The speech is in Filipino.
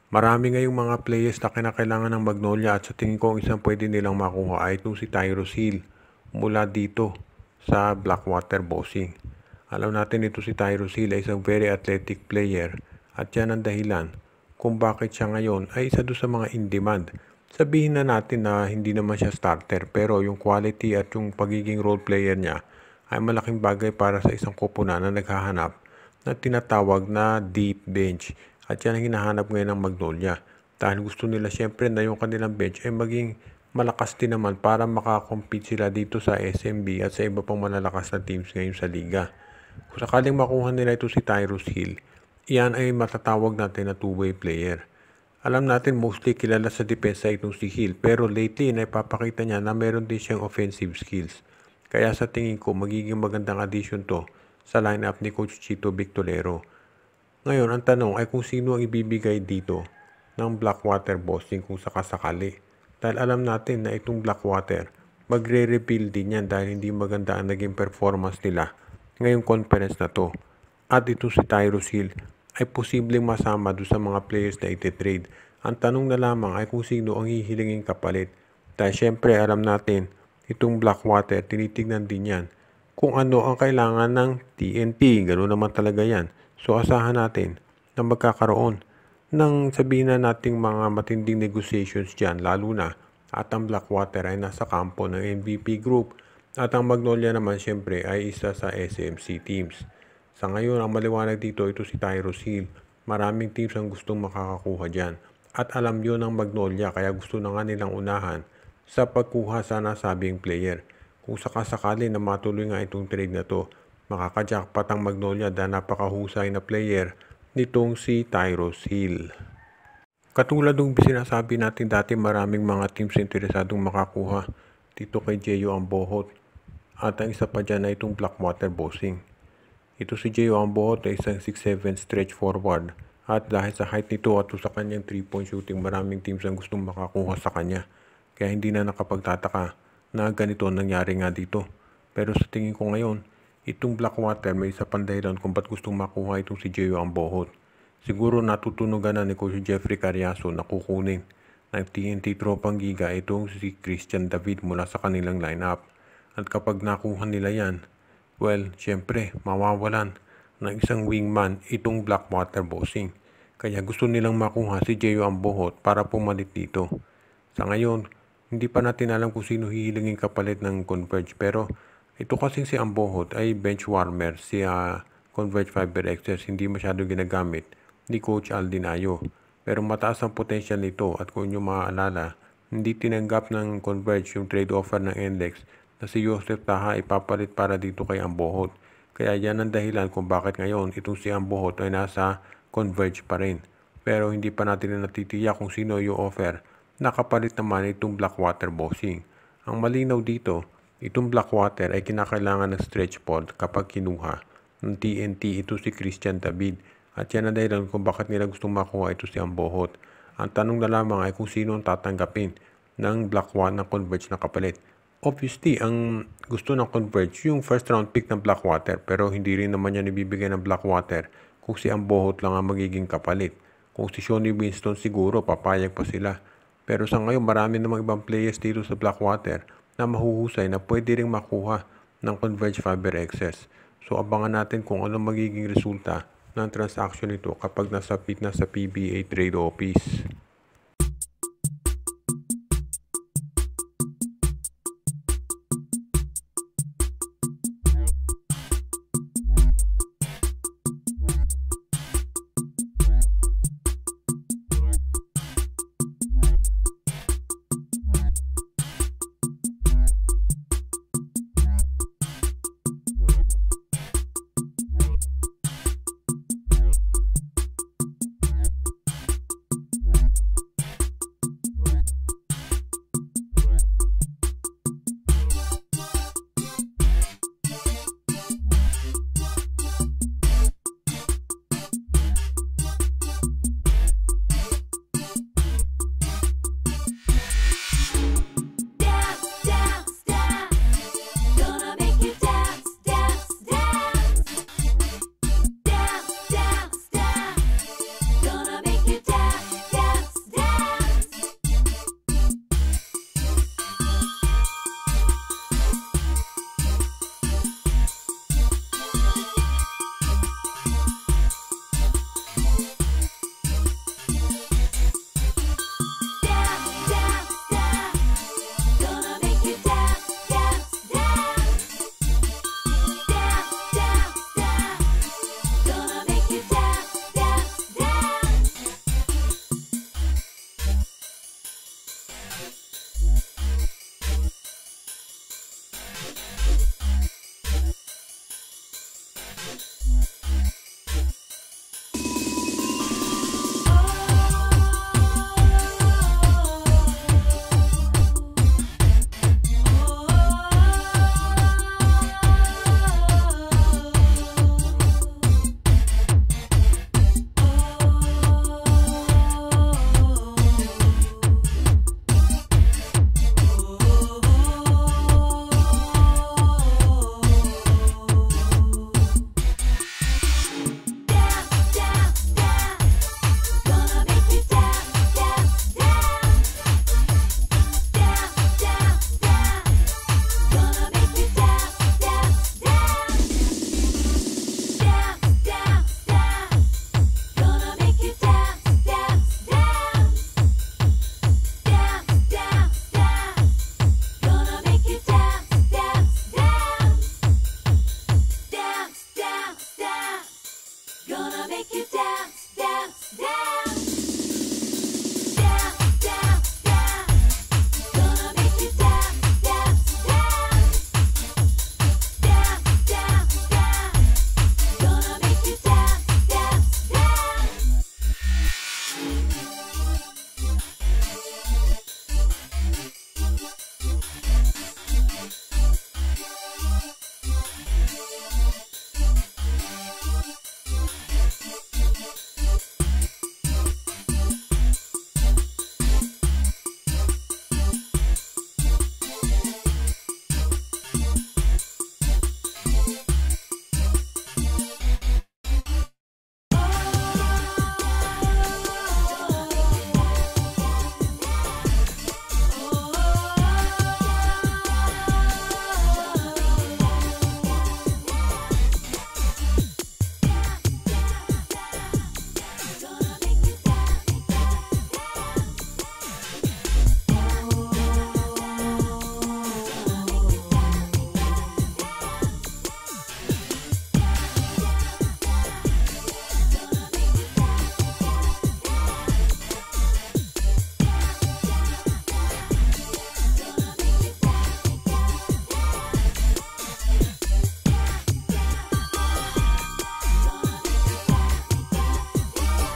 Marami ngayong mga players na kinakailangan ng Magnolia at sa tingin ko ang isang pwede nilang makuha ay itong si Tyrus Hill mula dito sa Blackwater Bossing. Alam natin ito si Tyrus Hill ay isang very athletic player at yan ang dahilan kung bakit siya ngayon ay isa doon sa mga in-demand. Sabihin na natin na hindi naman siya starter pero yung quality at yung pagiging role player niya ay malaking bagay para sa isang koponan na naghahanap na tinatawag na deep bench. At yan ang hinahanap ngayon ng Magnolia. Dahil gusto nila siyempre na yung kanilang bench ay maging malakas din naman para makakompete sila dito sa SMB at sa iba pang malalakas na teams ngayon sa liga. Kung sakaling makuha nila ito si Tyrus Hill, iyan ay matatawag natin na two-way player. Alam natin mostly kilala sa depensa itong si Hill pero lately naipapakita niya na meron din siyang offensive skills. Kaya sa tingin ko magiging magandang addition to sa lineup ni Coach Chito Victorero. Ngayon, ang tanong ay kung sino ang ibibigay dito ng Blackwater Bossing kung sakasakali. Dahil alam natin na itong Blackwater, magre-reveal din yan dahil hindi maganda ang naging performance nila ngayong conference na to. At ito si Tyrus Hill ay posibleng masama doon sa mga players na iti-trade. Ang tanong na lamang ay kung sino ang hihilingin kapalit. Dahil syempre alam natin, itong Blackwater, tinitignan din yan kung ano ang kailangan ng TNT. Ganoon naman talaga yan. So asahan natin na magkakaroon ng sabihin na nating mga matinding negotiations dyan lalo na at ang Blackwater ay nasa kampo ng MVP group at ang Magnolia naman syempre ay isa sa SMC teams. Sa ngayon ang maliwanag dito ito si Tyrus Hill. Maraming teams ang gustong makakakuha dyan at alam yun ng Magnolia kaya gusto na nga nilang unahan sa pagkuha sa nasabing player. Kung sakasakali na matuloy nga itong trade na to, makakajackpot ang Magnolia dahil napakahusay na player nitong si Tyrus Hill. Katulad ng sinasabi natin dati maraming mga teams interesadong makakuha dito kay Jeyo Ambohot at ang isa pa dyan ay itong Blackwater Bossing. Ito si Jeyo Ambohot ay isang 6'7 stretch forward at dahil sa height nito at sa kanyang 3-point shooting maraming teams ang gustong makakuha sa kanya. Kaya hindi na nakapagtataka na ganito nangyari nga dito. Pero sa tingin ko ngayon, itong Blackwater may isa pang dahilan kung ba't gustong makuha itong si Jeyo Ambohot. Siguro natutunugan na ni Coach Jeffrey Cariaso na kukunin ng TNT Tropang Giga itong si Christian David mula sa kanilang lineup. At kapag nakuha nila yan, well, syempre, mawawalan ng isang wingman itong Blackwater Bossing. Kaya gusto nilang makuha si Jeyo Ambohot para pumalit dito. Sa ngayon, hindi pa natin alam kung sino hihilingin kapalit ng Converge pero ito kasing si Ambohot ay bench warmer, si Converge Fiber Excess, hindi masyado ginagamit ni Coach Aldinayo. Pero mataas ang potential nito at kung nyo maaalala, hindi tinanggap ng Converge yung trade offer ng NLEX na si Joseph Taha ipapalit para dito kay Ambohot. Kaya yan ang dahilan kung bakit ngayon itong si Ambohot ay nasa Converge pa rin. Pero hindi pa natin natitiyak kung sino yung offer. Nakapalit naman itong Blackwater Bossing. Ang malinaw dito, itong Blackwater ay kinakailangan ng stretch pod kapag kinuha ng TNT ito si Christian David. At yan ang dahilan kung bakit nila gustong makuha ito si Ambohot. Ang tanong na lamang ay kung sino ang tatanggapin ng Blackwater ng Converge na kapalit. Obviously, ang gusto ng Converge yung first round pick ng Blackwater pero hindi rin naman yan ibibigay ng Blackwater kung si Ambohot lang ang magiging kapalit. Kung si Shonny Winston siguro papayag pa sila. Pero sa ngayon marami namang ibang players dito sa Blackwater na mahuhusay na pwede ring makuha ng Converge Fiber Excess. So abangan natin kung ano magiging resulta ng transaction nito kapag nasabit na sa PBA Trade Office.